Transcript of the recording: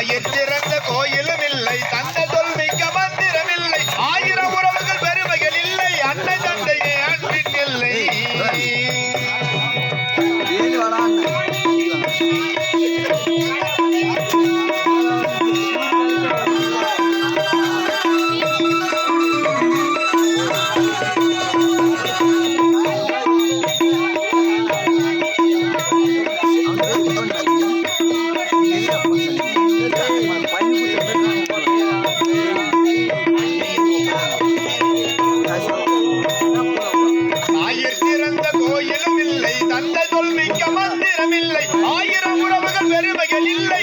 தாயிற் சிறந்த கோயிலும் இல்லை, தந்த தொல்மிக்க மந்திரம் இல்லை, ஆயிரம் உறவுகள் பெருமைகள் இல்லை, அன்னை தந்தையே அன்பின் இல்லை. தந்தை தொல்மிக்க மந்திரம் இல்லை, ஆயிரம் உறவுகள் பெருமைகள் இல்லை,